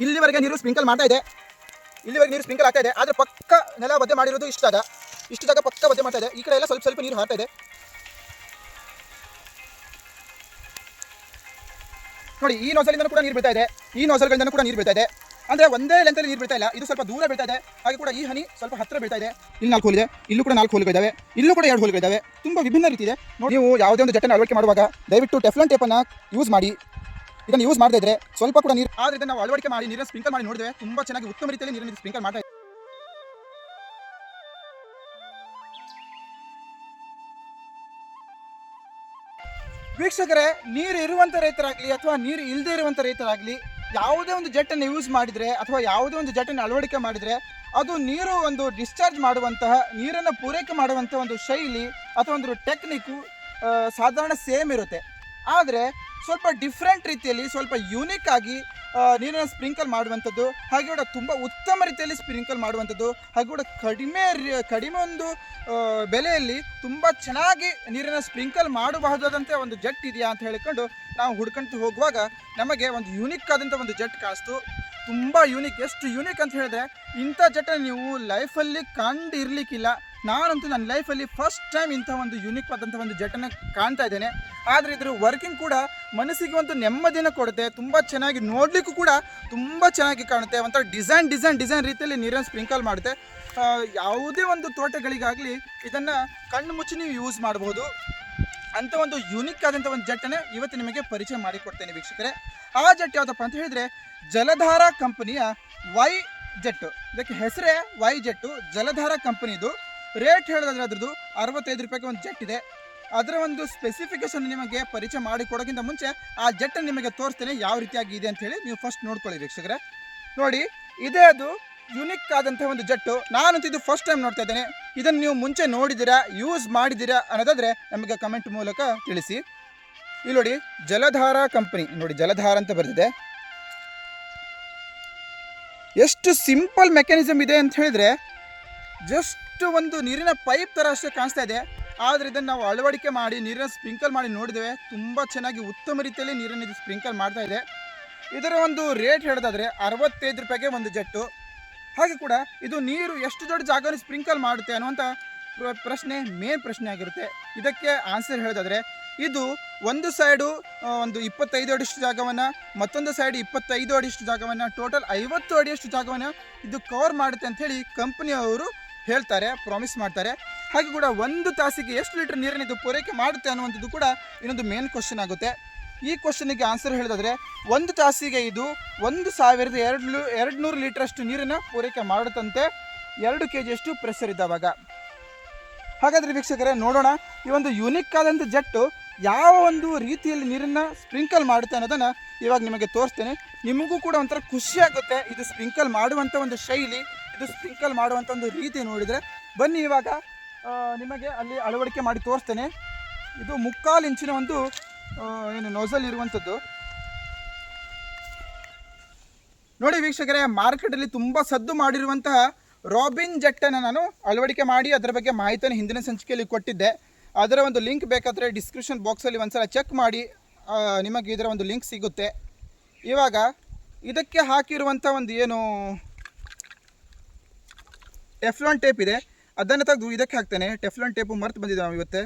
ಇಲ್ಲಿವರೆಗೆ ನೀರು ಸ್ಪ್ರಿಂಕಲ್ ಮಾಡ್ತಾ ಇದೆ, ಇಲ್ಲಿವರೆಗೆ ನೀರು ಸ್ಪ್ರಿಂಕಲ್ ಆಗ್ತಾ ಇದೆ. ಆದರೆ ಪಕ್ಕ ನೆಲ ಒದ್ದೆ ಮಾಡಿರೋದು ಇಷ್ಟು ಜಾಗ ಪಕ್ಕ ಒದ್ದೆ ಮಾಡ್ತಾ ಇದೆ. ಈ ಕಡೆ ಎಲ್ಲ ಸ್ವಲ್ಪ ಸ್ವಲ್ಪ ನೀರು ಹಾರ್ತಾ ಇದೆ ನೋಡಿ. ಈ ನೋಸಲಿಂದ ಕೂಡ ನೀರು ಬೀಳ್ತಾ ಇದೆ, ಈ ನೋಸಲ್ಗಳಿಂದ ಕೂಡ ನೀರು ಬೀಳ್ತಾ ಇದೆ. ಅಂದರೆ ಒಂದೇ ಲೆಂತಲ್ಲಿ ನೀರು ಬೀಳ್ತಾ ಇಲ್ಲ, ಇದು ಸ್ವಲ್ಪ ದೂರ ಬೀಳ್ತಾ ಇದೆ. ಹಾಗೆ ಕೂಡ ಈ ಹನಿ ಸ್ವಲ್ಪ ಹತ್ತಿರ ಬೀಳ್ತಾ ಇದೆ. ಇಲ್ಲಿ 4 ಹೋಲ್ ಇದೆ, ಇಲ್ಲೂ ಕೂಡ 4 ಹೋಲ್ಗಳಿದ್ದಾವೆ, ಇಲ್ಲೂ ಕೂಡ 2 ಹೋಲ್ಗಳಿದ್ದಾವೆ. ತುಂಬ ವಿಭಿನ್ನ ರೀತಿ ಇದೆ ನೋಡಿ. ನೀವು ಯಾವುದೇ ಒಂದು ಜೆಟ್ಟನ್ನು ಅಳವಡಿಕೆ ಮಾಡುವಾಗ ದಯವಿಟ್ಟು ಟೆಫ್ಲಾನ್ ಟೇಪನ್ನು ಯೂಸ್ ಮಾಡಿ. ಇದನ್ನು ಯೂಸ್ ಮಾಡದೇ ಇದ್ರೆ ಸ್ವಲ್ಪ ಕೂಡ ನೀರು, ಆದರೆ ಇದನ್ನು ನಾವು ಅಳವಡಿಕೆ ಮಾಡಿ ನೀರನ್ನು ಸ್ಪ್ರಿಂಕಲ್ ಮಾಡಿ ನೋಡಿದ್ರೆ ತುಂಬ ಚೆನ್ನಾಗಿ ಉತ್ತಮ ರೀತಿಯಲ್ಲಿ ನೀರನ್ನು ಸ್ಪ್ರಿಂಕಲ್ ಮಾಡ್ತಾ ಇದೆ. ವೀಕ್ಷಕರೇ, ನೀರು ಇರುವಂಥ ರೈತರಾಗಲಿ ಅಥವಾ ನೀರು ಇಲ್ಲದೆ ಇರುವಂಥ ರೈತರಾಗಲಿ ಯಾವುದೇ ಒಂದು ಜೆಟ್ಟನ್ನು ಯೂಸ್ ಮಾಡಿದರೆ ಅಥವಾ ಯಾವುದೇ ಒಂದು ಜೆಟ್ಟನ್ನು ಅಳವಡಿಕೆ ಮಾಡಿದರೆ ಅದು ನೀರು ಒಂದು ಡಿಸ್ಚಾರ್ಜ್ ಮಾಡುವಂತಹ, ನೀರನ್ನು ಪೂರೈಕೆ ಮಾಡುವಂಥ ಒಂದು ಶೈಲಿ ಅಥವಾ ಒಂದು ಟೆಕ್ನಿಕ್ಕು ಸಾಧಾರಣ ಸೇಮ್ ಇರುತ್ತೆ. ಆದರೆ ಸ್ವಲ್ಪ ಡಿಫ್ರೆಂಟ್ ರೀತಿಯಲ್ಲಿ, ಸ್ವಲ್ಪ ಯೂನಿಕ್ ಆಗಿ ನೀರನ್ನು ಸ್ಪ್ರಿಂಕಲ್ ಮಾಡುವಂಥದ್ದು, ಹಾಗೆ ಕೂಡ ತುಂಬ ಉತ್ತಮ ರೀತಿಯಲ್ಲಿ ಸ್ಪ್ರಿಂಕಲ್ ಮಾಡುವಂಥದ್ದು, ಹಾಗೆ ಕೂಡ ಕಡಿಮೆ ಒಂದು ಬೆಲೆಯಲ್ಲಿ ತುಂಬ ಚೆನ್ನಾಗಿ ನೀರನ್ನು ಸ್ಪ್ರಿಂಕಲ್ ಮಾಡಬಹುದಾದಂಥ ಒಂದು ಜೆಟ್ ಇದೆಯಾ ಅಂತ ಹೇಳಿಕೊಂಡು ನಾವು ಹುಡ್ಕೊಂಡು ಹೋಗುವಾಗ ನಮಗೆ ಒಂದು ಯೂನಿಕ್ ಆದಂಥ ಒಂದು ಜೆಟ್ ಕಾಣಿಸ್ತು. ತುಂಬ ಯೂನಿಕ್. ಎಷ್ಟು ಯೂನಿಕ್ ಅಂತ ಹೇಳಿದ್ರೆ ಇಂಥ ಜೆಟ್ಟನ್ನು ನೀವು ಲೈಫಲ್ಲಿ ಕಂಡು ಇರಲಿಕ್ಕಿಲ್ಲ. ನಾನಂತೂ ನನ್ನ ಲೈಫಲ್ಲಿ ಫಸ್ಟ್ ಟೈಮ್ ಇಂಥ ಒಂದು ಯೂನಿಕ್ ಆದಂಥ ಒಂದು ಜೆಟ್ಟನ್ನು ಕಾಣ್ತಾ ಇದ್ದೇನೆ. ಆದರೆ ಇದರ ವರ್ಕಿಂಗ್ ಕೂಡ ಮನಸ್ಸಿಗೆ ಒಂದು ನೆಮ್ಮದಿನ ಕೊಡುತ್ತೆ. ತುಂಬ ಚೆನ್ನಾಗಿ ನೋಡಲಿಕ್ಕೂ ಕೂಡ ತುಂಬ ಚೆನ್ನಾಗಿ ಕಾಣುತ್ತೆ. ಒಂಥರ ಡಿಸೈನ್ ರೀತಿಯಲ್ಲಿ ನೀರನ್ನು ಸ್ಪ್ರಿಂಕಲ್ ಮಾಡುತ್ತೆ. ಯಾವುದೇ ಒಂದು ತೋಟಗಳಿಗಾಗಲಿ ಇದನ್ನು ಕಣ್ಣು ಮುಚ್ಚಿ ನೀವು ಯೂಸ್ ಮಾಡ್ಬೋದು. ಅಂಥ ಒಂದು ಯೂನಿಕ್ ಆದಂಥ ಒಂದು ಜೆಟ್ಟನ್ನು ಇವತ್ತು ನಿಮಗೆ ಪರಿಚಯ ಮಾಡಿಕೊಡ್ತೇನೆ ವೀಕ್ಷಕರೇ. ಆ ಜೆಟ್ ಯಾವುದಪ್ಪ ಅಂತ ಹೇಳಿದರೆ ಜಲಧಾರ ಕಂಪನಿಯ ವೈ ಜೆಟ್ಟು. ಇದಕ್ಕೆ ಹೆಸರೇ ವೈ ಜೆಟ್ಟು, ಜಲಧಾರ ಕಂಪನಿದು. ರೇಟ್ ಹೇಳಿದ್ರೆ ಅದ್ರದ್ದು 65 ರೂಪಾಯಿಗೆ ಒಂದು ಜೆಟ್ ಇದೆ. ಅದರ ಒಂದು ಸ್ಪೆಸಿಫಿಕೇಶನ್ ನಿಮಗೆ ಪರಿಚಯ ಮಾಡಿಕೊಡೋಕ್ಕಿಂತ ಮುಂಚೆ ಆ ಜೆಟ್ಟನ್ನು ನಿಮಗೆ ತೋರಿಸ್ತೇನೆ ಯಾವ ರೀತಿಯಾಗಿ ಇದೆ ಅಂಥೇಳಿ. ನೀವು ಫಸ್ಟ್ ನೋಡ್ಕೊಳ್ಳಿ ವೀಕ್ಷಕರೇ. ನೋಡಿ, ಇದೇ ಅದು ಯುನಿಕ್ ಆದಂಥ ಒಂದು ಜೆಟ್ಟು. ನಾನಂತೂ ಇದು ಫಸ್ಟ್ ಟೈಮ್ ನೋಡ್ತಾ ಇದ್ದೇನೆ. ಇದನ್ನು ನೀವು ಮುಂಚೆ ನೋಡಿದ್ದೀರಾ, ಯೂಸ್ ಮಾಡಿದ್ದೀರಾ ಅನ್ನೋದಾದರೆ ನಮಗೆ ಕಮೆಂಟ್ ಮೂಲಕ ತಿಳಿಸಿ. ಇಲ್ಲಿ ನೋಡಿ, ಜಲಧಾರ ಕಂಪನಿ ನೋಡಿ, ಜಲಧಾರ ಅಂತ ಬರೆದಿದೆ. ಎಷ್ಟು ಸಿಂಪಲ್ ಮೆಕ್ಯಾನಿಸಮ್ ಇದೆ ಅಂತ ಹೇಳಿದರೆ ಜಸ್ಟ್ ಒಂದು ನೀರಿನ ಪೈಪ್ ಥರ ಅಷ್ಟೇ ಕಾಣಿಸ್ತಾ ಇದೆ. ಆದರೆ ಇದನ್ನು ನಾವು ಅಳವಡಿಕೆ ಮಾಡಿ ನೀರನ್ನು ಸ್ಪ್ರಿಂಕಲ್ ಮಾಡಿ ನೋಡಿದ್ದೇವೆ. ತುಂಬ ಚೆನ್ನಾಗಿ ಉತ್ತಮ ರೀತಿಯಲ್ಲಿ ನೀರನ್ನು ಇದು ಸ್ಪ್ರಿಂಕಲ್ ಮಾಡ್ತಾ ಇದೆ. ಇದರ ಒಂದು ರೇಟ್ ಹೇಳೋದಾದರೆ 65 ರೂಪಾಯಿಗೆ ಒಂದು ಜೆಟ್ಟು. ಹಾಗೆ ಕೂಡ ಇದು ನೀರು ಎಷ್ಟು ದೊಡ್ಡ ಜಾಗವನ್ನು ಸ್ಪ್ರಿಂಕಲ್ ಮಾಡುತ್ತೆ ಅನ್ನುವಂಥ ಮೇನ್ ಪ್ರಶ್ನೆ ಆಗಿರುತ್ತೆ. ಇದಕ್ಕೆ ಆನ್ಸರ್ ಹೇಳೋದಾದರೆ ಇದು ಒಂದು ಸೈಡು ಒಂದು 25 ಅಡಿಯಷ್ಟು ಜಾಗವನ್ನು, ಮತ್ತೊಂದು ಸೈಡ್ 25 ಅಡಿಯಷ್ಟು ಜಾಗವನ್ನು, ಟೋಟಲ್ 50 ಅಡಿಯಷ್ಟು ಜಾಗವನ್ನು ಇದು ಕವರ್ ಮಾಡುತ್ತೆ ಅಂಥೇಳಿ ಕಂಪನಿಯವರು ಹೇಳ್ತಾರೆ, ಪ್ರಾಮಿಸ್ ಮಾಡ್ತಾರೆ. ಹಾಗೆ ಕೂಡ ಒಂದು ತಾಸಿಗೆ ಎಷ್ಟು ಲೀಟರ್ ನೀರನ್ನು ಇದು ಪೂರೈಕೆ ಮಾಡುತ್ತೆ ಅನ್ನುವಂಥದ್ದು ಕೂಡ ಇನ್ನೊಂದು ಮೇನ್ ಕ್ವಶನ್ ಆಗುತ್ತೆ. ಈ ಕ್ವಶನಿಗೆ ಆನ್ಸರ್ ಹೇಳೋದಾದರೆ ಒಂದು ತಾಸಿಗೆ ಇದು 1200 ಲೀಟರಷ್ಟು ನೀರನ್ನು ಪೂರೈಕೆ ಮಾಡುತ್ತಂತೆ. 2 kg ಪ್ರೆಷರ್ ಇದ್ದಾವಾಗ. ಹಾಗಾದರೆ ವೀಕ್ಷಕರೇ, ನೋಡೋಣ ಈ ಒಂದು ಯುನಿಕ್ ಆದಂಥ ಜೆಟ್ಟು ಯಾವ ಒಂದು ರೀತಿಯಲ್ಲಿ ನೀರನ್ನು ಸ್ಪ್ರಿಂಕಲ್ ಮಾಡುತ್ತೆ ಅನ್ನೋದನ್ನು ಇವಾಗ ನಿಮಗೆ ತೋರಿಸ್ತೇನೆ. ನಿಮಗೂ ಕೂಡ ಒಂಥರ ಖುಷಿ ಆಗುತ್ತೆ ಇದು ಸ್ಪ್ರಿಂಕಲ್ ಮಾಡುವಂಥ ಒಂದು ಶೈಲಿ, ಇದು ಸ್ಪ್ರಿಂಕಲ್ ಮಾಡುವಂಥ ಒಂದು ರೀತಿ ನೋಡಿದರೆ. ಬನ್ನಿ ಇವಾಗ ನಿಮಗೆ ಅಲ್ಲಿ ಅಳವಡಿಕೆ ಮಾಡಿ ತೋರಿಸ್ತೇನೆ. ಇದು 3/4 ಇಂಚಿನ ಒಂದು ಏನು ನೋಸಲ್ ಇರುವಂಥದ್ದು ನೋಡಿ ವೀಕ್ಷಕರೇ. ಮಾರ್ಕೆಟಲ್ಲಿ ತುಂಬ ಸದ್ದು ಮಾಡಿರುವಂತಹ ರಾಬಿನ್ ಜೆಟ್ಟನ್ನು ನಾನು ಅಳವಡಿಕೆ ಮಾಡಿ ಅದರ ಬಗ್ಗೆ ಮಾಹಿತಿಯನ್ನು ಹಿಂದಿನ ಸಂಚಿಕೆಯಲ್ಲಿ ಕೊಟ್ಟಿದ್ದೆ. ಅದರ ಒಂದು ಲಿಂಕ್ ಬೇಕಾದರೆ ಡಿಸ್ಕ್ರಿಪ್ಷನ್ ಬಾಕ್ಸಲ್ಲಿ ಒಂದ್ಸಲ ಚೆಕ್ ಮಾಡಿ, ನಿಮಗೆ ಇದರ ಒಂದು ಲಿಂಕ್ ಸಿಗುತ್ತೆ. ಇವಾಗ ಇದಕ್ಕೆ ಹಾಕಿರುವಂಥ ಒಂದು ಏನು ಟೆಫ್ಲಾನ್ ಟೇಪ್ ಇದೆ ಅದನ್ನು ತೆಗೆದು ಇದಕ್ಕೆ ಹಾಕ್ತೇನೆ. ಟೆಫ್ಲಾನ್ ಟೇಪು ಮರ್ತು ಬಂದಿದೆ ನಾವು ಇವತ್ತೆ.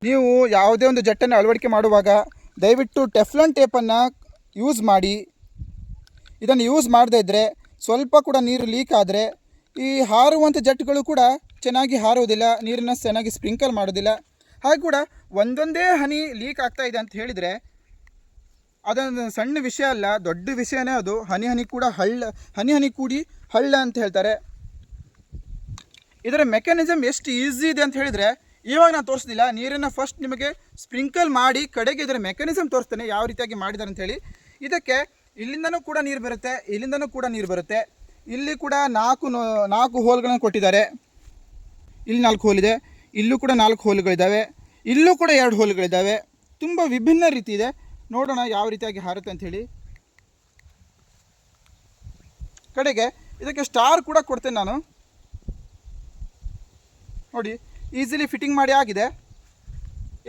ನೀವು ಯಾವುದೇ ಒಂದು ಜೆಟ್ಟನ್ನು ಅಳವಡಿಕೆ ಮಾಡುವಾಗ ದಯವಿಟ್ಟು ಟೆಫ್ಲಾನ್ ಟೇಪನ್ನು ಯೂಸ್ ಮಾಡಿ. ಇದನ್ನು ಯೂಸ್ ಮಾಡದೇ ಇದ್ದರೆ ಸ್ವಲ್ಪ ಕೂಡ ನೀರು ಲೀಕ್ ಆದರೆ ಈ ಹಾರುವಂಥ ಜೆಟ್ಗಳು ಕೂಡ ಚೆನ್ನಾಗಿ ಹಾರುವುದಿಲ್ಲ, ನೀರನ್ನು ಚೆನ್ನಾಗಿ ಸ್ಪ್ರಿಂಕಲ್ ಮಾಡೋದಿಲ್ಲ. ಹಾಗೆ ಕೂಡ ಒಂದೊಂದೇ ಹನಿ ಲೀಕ್ ಆಗ್ತಾ ಇದೆ ಅಂತ ಹೇಳಿದರೆ ಅದೊಂದು ಸಣ್ಣ ವಿಷಯ ಅಲ್ಲ, ದೊಡ್ಡ ವಿಷಯನೇ ಅದು. ಹನಿ ಕೂಡ ಹನಿ ಕೂಡಿ ಹಳ್ಳ ಅಂತ ಹೇಳ್ತಾರೆ. ಇದರ ಮೆಕ್ಯಾನಿಸಮ್ ಎಷ್ಟು ಈಸಿ ಇದೆ ಅಂತ ಹೇಳಿದರೆ ಇವಾಗ ನಾನು ತೋರಿಸ್ತಿಲ್ಲ. ನೀರನ್ನು ಫಸ್ಟ್ ನಿಮಗೆ ಸ್ಪ್ರಿಂಕಲ್ ಮಾಡಿ ಕಡೆಗೆ ಇದರ ಮೆಕ್ಯಾನಿಸಮ್ ತೋರಿಸ್ತೇನೆ ಯಾವ ರೀತಿಯಾಗಿ ಮಾಡಿದ್ದಾರೆ ಅಂಥೇಳಿ. ಇದಕ್ಕೆ ಇಲ್ಲಿಂದನೂ ಕೂಡ ನೀರು ಬರುತ್ತೆ, ಇಲ್ಲಿಂದನೂ ಕೂಡ ನೀರು ಬರುತ್ತೆ. ಇಲ್ಲಿ ಕೂಡ 4 ಹೋಲ್ಗಳನ್ನು ಕೊಟ್ಟಿದ್ದಾರೆ. ಇಲ್ಲಿ 4 ಹೋಲ್ ಇದೆ, ಇಲ್ಲೂ ಕೂಡ 4 ಹೋಲ್ಗಳಿದ್ದಾವೆ, ಇಲ್ಲೂ ಕೂಡ 2 ಹೋಲ್ಗಳಿದ್ದಾವೆ. ತುಂಬ ವಿಭಿನ್ನ ರೀತಿ ಇದೆ. ನೋಡೋಣ ಯಾವ ರೀತಿಯಾಗಿ ಹಾರುತ್ತೆ ಅಂಥೇಳಿ. ಕಡೆಗೆ ಇದಕ್ಕೆ ಸ್ಟಾರ್ ಕೂಡ ಕೊಡ್ತೇನೆ ನಾನು. ನೋಡಿ ಈಸಿಲಿ ಫಿಟ್ಟಿಂಗ್ ಮಾಡಿ ಆಗಿದೆ.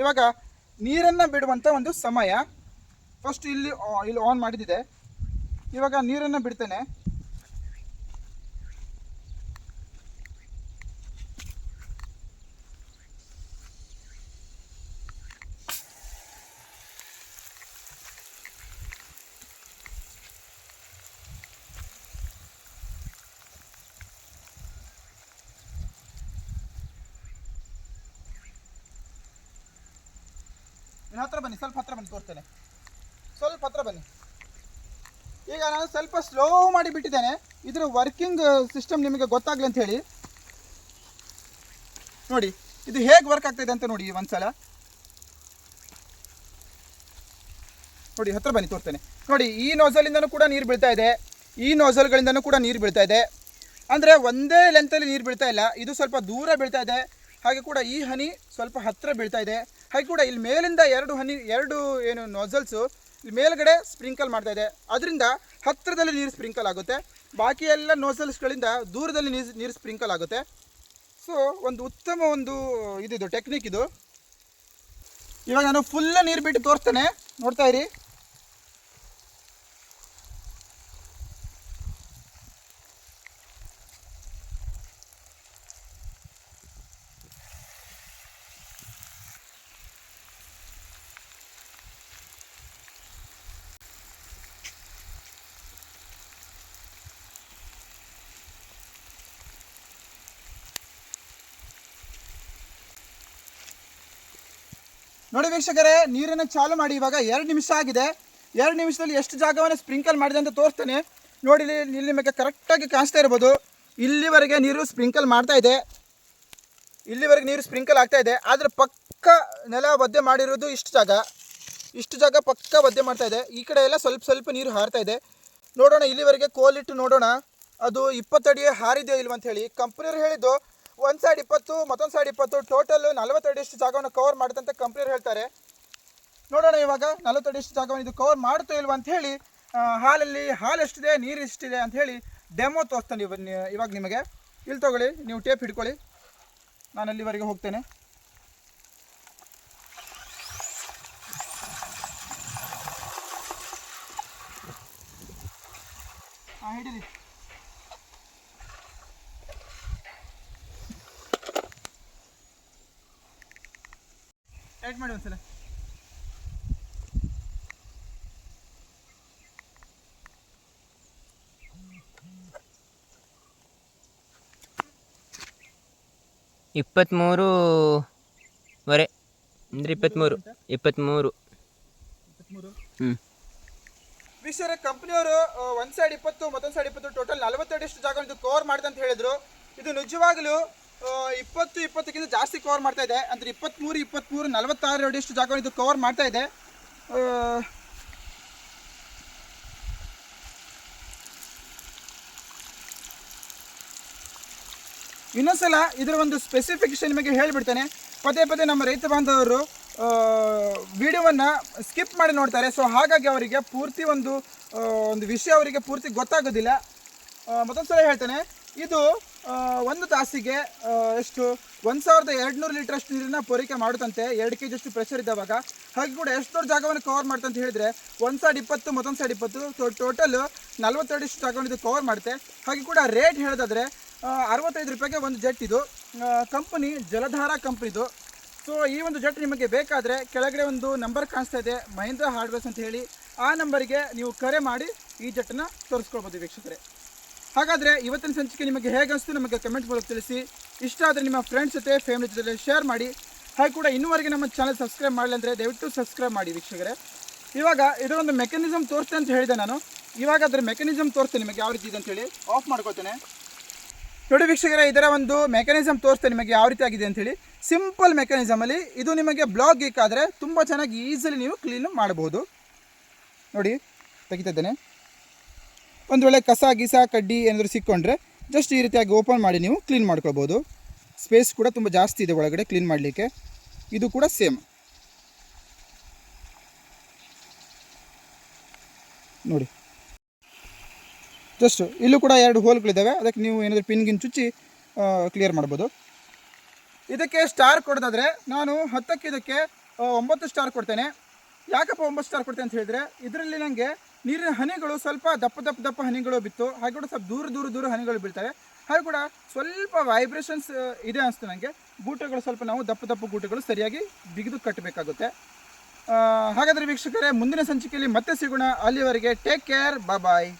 ಇವಾಗ ನೀರನ್ನು ಬಿಡುವಂಥ ಒಂದು ಸಮಯ. ಫಸ್ಟ್ ಇಲ್ಲಿ ಆನ್ ಮಾಡಿದ್ದಿದೆ. ಇವಾಗ ನೀರನ್ನು ಬಿಡ್ತೇನೆ. ಹತ್ರ ಬನ್ನಿ, ಸ್ವಲ್ಪ ಹತ್ರ ಬನ್ನಿ, ತೋರ್ತೇನೆ. ಸ್ವಲ್ಪ ಹತ್ರ ಬನ್ನಿ. ಈಗ ನಾನು ಸ್ವಲ್ಪ ಸ್ಲೋ ಮಾಡಿ ಬಿಟ್ಟಿದ್ದೇನೆ, ಇದರ ವರ್ಕಿಂಗ್ ಸಿಸ್ಟಮ್ ನಿಮಗೆ ಗೊತ್ತಾಗಲಿ ಅಂತ ಹೇಳಿ. ನೋಡಿ ಇದು ಹೇಗೆ ವರ್ಕ್ ಆಗ್ತಾಯಿದೆ ಅಂತ ನೋಡಿ ಒಂದ್ಸಲ. ನೋಡಿ ಹತ್ರ ಬನ್ನಿ, ತೋರ್ತೇನೆ. ನೋಡಿ ಈ ನೋಸಲಿಂದನೂ ಕೂಡ ನೀರು ಬೀಳ್ತಾ ಇದೆ, ಈ ನೋಸಲ್ಗಳಿಂದನೂ ಕೂಡ ನೀರು ಬೀಳ್ತಾ ಇದೆ. ಅಂದರೆ ಒಂದೇ ಲೆಂತಲ್ಲಿ ನೀರು ಬೀಳ್ತಾ ಇಲ್ಲ, ಇದು ಸ್ವಲ್ಪ ದೂರ ಬೀಳ್ತಾ ಇದೆ. ಹಾಗೆ ಕೂಡ ಈ ಹನಿ ಸ್ವಲ್ಪ ಹತ್ತಿರ ಬೀಳ್ತಾ ಇದೆ. ಹಾಗೆ ಕೂಡ ಇಲ್ಲಿ ಮೇಲಿಂದ ಎರಡು ಏನು ನೋಸಲ್ಸು ಇಲ್ಲಿ ಮೇಲ್ಗಡೆ ಸ್ಪ್ರಿಂಕಲ್ ಮಾಡ್ತಾ ಇದೆ. ಅದರಿಂದ ಹತ್ತಿರದಲ್ಲಿ ನೀರು ಸ್ಪ್ರಿಂಕಲ್ ಆಗುತ್ತೆ, ಬಾಕಿ ಎಲ್ಲ ನೋಸಲ್ಸ್ಗಳಿಂದ ದೂರದಲ್ಲಿ ನೀರು ಸ್ಪ್ರಿಂಕಲ್ ಆಗುತ್ತೆ. ಸೊ ಒಂದು ಉತ್ತಮ ಒಂದು ಇದಿದು ಟೆಕ್ನಿಕ್ ಇದು. ಇವಾಗ ನಾನು ಫುಲ್ ನೀರು ಬಿಟ್ಟು ತೋರಿಸ್ತೇನೆ, ನೋಡ್ತಾ ಇರಿ. ನೋಡಿ ವೀಕ್ಷಕರೇ, ನೀರನ್ನು ಚಾಲು ಮಾಡಿ ಇವಾಗ 2 ನಿಮಿಷ ಆಗಿದೆ. 2 ನಿಮಿಷದಲ್ಲಿ ಎಷ್ಟು ಜಾಗವನ್ನು ಸ್ಪ್ರಿಂಕಲ್ ಮಾಡಿದೆ ಅಂತ ತೋರಿಸ್ತೇನೆ. ನೋಡಿ ಇಲ್ಲಿ ನಿಮಗೆ ಕರೆಕ್ಟಾಗಿ ಕಾಣಿಸ್ತಾ ಇರ್ಬೋದು. ಇಲ್ಲಿವರೆಗೆ ನೀರು ಸ್ಪ್ರಿಂಕಲ್ ಮಾಡ್ತಾ ಇದೆ, ಇಲ್ಲಿವರೆಗೆ ನೀರು ಸ್ಪ್ರಿಂಕಲ್ ಆಗ್ತಾ ಇದೆ. ಆದರೆ ಪಕ್ಕ ನೆಲ ಒದ್ದೆ ಮಾಡಿರೋದು ಇಷ್ಟು ಜಾಗ ಪಕ್ಕ ಒದ್ದೆ ಮಾಡ್ತಾ ಇದೆ. ಈ ಕಡೆ ಎಲ್ಲ ಸ್ವಲ್ಪ ನೀರು ಹಾರ್ತಾ ಇದೆ. ನೋಡೋಣ, ಇಲ್ಲಿವರೆಗೆ ಕೋಲಿಟ್ಟು ನೋಡೋಣ ಅದು 20 ಅಡಿ ಹಾರಿದೆಯೋ ಇಲ್ವಂತ ಹೇಳಿ. ಕಂಪ್ನಿಯವ್ರು ಹೇಳಿದ್ದು ಒಂದು ಸೈಡ್ 20, ಮತ್ತೊಂದು ಸೈಡ್ 20, ಟೋಟಲ್ 40 ಅಡಿಯಷ್ಟು ಜಾಗವನ್ನು ಕವರ್ ಮಾಡುತ್ತಂತ ಕಂಪ್ನಿಯವ್ರು ಹೇಳ್ತಾರೆ. ನೋಡೋಣ ಇವಾಗ 40 ಅಡಿಯಷ್ಟು ಜಾಗವನ್ನು ಇದು ಕವರ್ ಮಾಡುತ್ತೋ ಇಲ್ವ ಅಂತ ಹೇಳಿ. ಹಾಲು ಎಷ್ಟಿದೆ, ನೀರು ಎಷ್ಟಿದೆ ಅಂತ ಹೇಳಿ ಡೆಮೋ ತೋರಿಸ್ತಾನೆ ಇವಾಗ ನಿಮಗೆ. ಇಲ್ಲಿ ತೊಗೊಳ್ಳಿ, ನೀವು ಟೇಪ್ ಹಿಡ್ಕೊಳ್ಳಿ, ನಾನು ಅಲ್ಲಿವರೆಗೆ ಹೋಗ್ತೇನೆ. ಹಿಡೀರಿ. ಟೈಟ್ ಮಾಡಿ ಒಂದ್ಸಲ. ವರೆ ಅಂದರೆ 23. ವೀಕ್ಷಕರೇ, ಕಂಪ್ನಿಯವರು ಒಂದು ಸೈಡ್ 20, ಮತ್ತೊಂದು ಸೈಡ್ 20, ಟೋಟಲ್ 40 ಅಡಿಯಷ್ಟು ಜಾಗ ಇದು ಕವರ್ ಮಾಡಿದೆ ಅಂತ ಹೇಳಿದ್ರು. ಇದು ನಿಜವಾಗಲೂ 20-20ಕ್ಕಿಂತ ಜಾಸ್ತಿ ಕವರ್ ಮಾಡ್ತಾ ಇದೆ. ಅಂದರೆ 23 46 ಅಡಿಯಷ್ಟು ಜಾಗವನ್ನು ಇದು ಕವರ್ ಮಾಡ್ತಾ ಇದೆ. ಇನ್ನೊಂದ್ಸಲ ಇದರ ಒಂದು ಸ್ಪೆಸಿಫಿಕೇಶನ್ ನಿಮಗೆ ಹೇಳಿಬಿಡ್ತೇನೆ. ಪದೇ ನಮ್ಮ ರೈತ ಬಾಂಧವರು ವಿಡಿಯೋವನ್ನು ಸ್ಕಿಪ್ ಮಾಡಿ ನೋಡ್ತಾರೆ. ಸೊ ಹಾಗಾಗಿ ಅವರಿಗೆ ಪೂರ್ತಿ ಒಂದು ವಿಷಯ ಅವರಿಗೆ ಪೂರ್ತಿ ಗೊತ್ತಾಗೋದಿಲ್ಲ. ಮತ್ತೊಂದು ಸಲ ಹೇಳ್ತೇನೆ, ಇದು ಒಂದು ತಾಸಿಗೆ ಎಷ್ಟು 1200 ಲೀಟ್ರಷ್ಟು ನೀರನ್ನು ಪೂರೈಕೆ ಮಾಡುತ್ತಂತೆ. 2 kg ಅಷ್ಟು ಪ್ರೆಷರ್ ಇದ್ದಾವಾಗ. ಹಾಗೆ ಕೂಡ ಎಷ್ಟು ದೊಡ್ಡ ಜಾಗವನ್ನು ಕವರ್ ಮಾಡುತ್ತಂತ ಹೇಳಿದರೆ ಒಂದು ಸೈಡ್ 20, ಮತ್ತೊಂದು ಸೈಡ್ 20, ಟೋಟಲ್ 40 ಅಡಿಯಷ್ಟು ಜಾಗವನ್ನು ಇದು ಕವರ್ ಮಾಡುತ್ತೆ. ಹಾಗೆ ಕೂಡ ರೇಟ್ ಹೇಳೋದಾದರೆ 65 ರೂಪಾಯಿಗೆ ಒಂದು ಜೆಟ್. ಇದು ಕಂಪನಿ ಜಲಧಾರ ಕಂಪ್ನಿದು. ಸೊ ಈ ಒಂದು ಜೆಟ್ ನಿಮಗೆ ಬೇಕಾದರೆ ಕೆಳಗಡೆ ಒಂದು ನಂಬರ್ ಕಾಣಿಸ್ತಾ ಇದೆ, ಮಹೇಂದ್ರ ಹಾರ್ಡ್ವೇರ್ಸ್ ಅಂತ ಹೇಳಿ. ಆ ನಂಬರಿಗೆ ನೀವು ಕರೆ ಮಾಡಿ ಈ ಜೆಟ್ಟನ್ನು ತೋರಿಸ್ಕೊಳ್ಬೋದು ವೀಕ್ಷಕರೇ. ಹಾಗಾದರೆ ಇವತ್ತಿನ ಸಂಚಿಕೆ ನಿಮಗೆ ಹೇಗೆ ಅನಿಸ್ತು ನಮಗೆ ಕಮೆಂಟ್ ಮೂಲಕ ತಿಳಿಸಿ. ಇಷ್ಟ ಆದರೆ ನಿಮ್ಮ ಫ್ರೆಂಡ್ಸ್ ಜೊತೆ, ಫ್ಯಾಮಿಲಿ ಜೊತೆ ಶೇರ್ ಮಾಡಿ. ಹಾಗೆ ಕೂಡ ಇನ್ನೂವರೆಗೆ ನಮ್ಮ ಚಾನಲ್ ಸಬ್ಸ್ಕ್ರೈಬ್ ಮಾಡಲಿ ಅಂದರೆ ದಯವಿಟ್ಟು ಸಬ್ಸ್ಕ್ರೈಬ್ ಮಾಡಿ ವೀಕ್ಷಕರೇ. ಇವಾಗ ಇದರೊಂದು ಮೆಕ್ಯಾನಿಸಮ್ ತೋರಿಸ್ತೇನೆ ಅಂತ ಹೇಳಿದೆ ನಾನು. ಇವಾಗ ಅದರ ಮೆಕ್ಯಾನಿಸಮ್ ತೋರಿಸ್ತೇನೆ ನಿಮಗೆ ಯಾವ ರೀತಿ ಇದೆ ಅಂತೇಳಿ. ಆಫ್ ಮಾಡ್ಕೋತೇನೆ. ನೋಡಿ ವೀಕ್ಷಕರೇ, ಇದರ ಒಂದು ಮೆಕ್ಯಾನಿಸಮ್ ತೋರಿಸ್ತೇನೆ ನಿಮಗೆ ಯಾವ ರೀತಿ ಆಗಿದೆ ಅಂಥೇಳಿ. ಸಿಂಪಲ್ ಮೆಕ್ಯಾನಿಸಮಲ್ಲಿ ಇದು ನಿಮಗೆ ಬ್ಲಾಕ್ ಗೀಕಾದರೆ ತುಂಬ ಚೆನ್ನಾಗಿ ಈಸಿಲಿ ನೀವು ಕ್ಲೀನ್ ಮಾಡ್ಬೋದು. ನೋಡಿ ತೆಗಿತಾ ಇದ್ದೇನೆ. ಒಂದು ವೇಳೆ ಕಸ ಗೀಸ ಕಡ್ಡಿ ಏನಾದರೂ ಸಿಕ್ಕೊಂಡ್ರೆ ಜಸ್ಟ್ ಈ ರೀತಿಯಾಗಿ ಓಪನ್ ಮಾಡಿ ನೀವು ಕ್ಲೀನ್ ಮಾಡ್ಕೊಳ್ಬೋದು. ಸ್ಪೇಸ್ ಕೂಡ ತುಂಬ ಜಾಸ್ತಿ ಇದೆ ಒಳಗಡೆ ಕ್ಲೀನ್ ಮಾಡಲಿಕ್ಕೆ. ಇದು ಕೂಡ ಸೇಮ್ ನೋಡಿ. ಜಸ್ಟ್ ಇಲ್ಲೂ ಕೂಡ 2 ಹೋಲ್ಗಳಿದ್ದಾವೆ, ಅದಕ್ಕೆ ನೀವು ಏನಾದರೂ ಪಿನ್ಗಿನ್ ಚುಚ್ಚಿ ಕ್ಲಿಯರ್ ಮಾಡ್ಬೋದು. ಇದಕ್ಕೆ ಸ್ಟಾರ್ ಕೊಡೋದಾದರೆ ನಾನು 10ಕ್ಕೆ ಇದಕ್ಕೆ 9 ಸ್ಟಾರ್ ಕೊಡ್ತೇನೆ. ಯಾಕಪ್ಪ 9 ಸ್ಟಾರ್ ಕೊಡ್ತೇನೆ ಅಂತ ಹೇಳಿದರೆ, ಇದರಲ್ಲಿ ನನಗೆ ನೀರಿನ ಹನಿಗಳು ಸ್ವಲ್ಪ ದಪ್ಪ ಹನಿಗಳು ಬಿತ್ತು, ಹಾಗೆ ಕೂಡ ಸ್ವಲ್ಪ ದೂರ ಹನಿಗಳು ಬೀಳ್ತವೆ. ಹಾಗೆ ಕೂಡ ಸ್ವಲ್ಪ ವೈಬ್ರೇಷನ್ಸ್ ಇದೆ ಅನಿಸ್ತು ನನಗೆ. ಗೂಟಗಳು ಸ್ವಲ್ಪ ನಾವು ದಪ್ಪ ಗೂಟಗಳು ಸರಿಯಾಗಿ ಬಿಗಿದು ಕಟ್ಟಬೇಕಾಗುತ್ತೆ. ಹಾಗಾದರೆ ವೀಕ್ಷಕರೇ, ಮುಂದಿನ ಸಂಚಿಕೆಯಲ್ಲಿ ಮತ್ತೆ ಸಿಗೋಣ. ಅಲ್ಲಿವರೆಗೆ ಟೇಕ್ ಕೇರ್, ಬಾಯ್.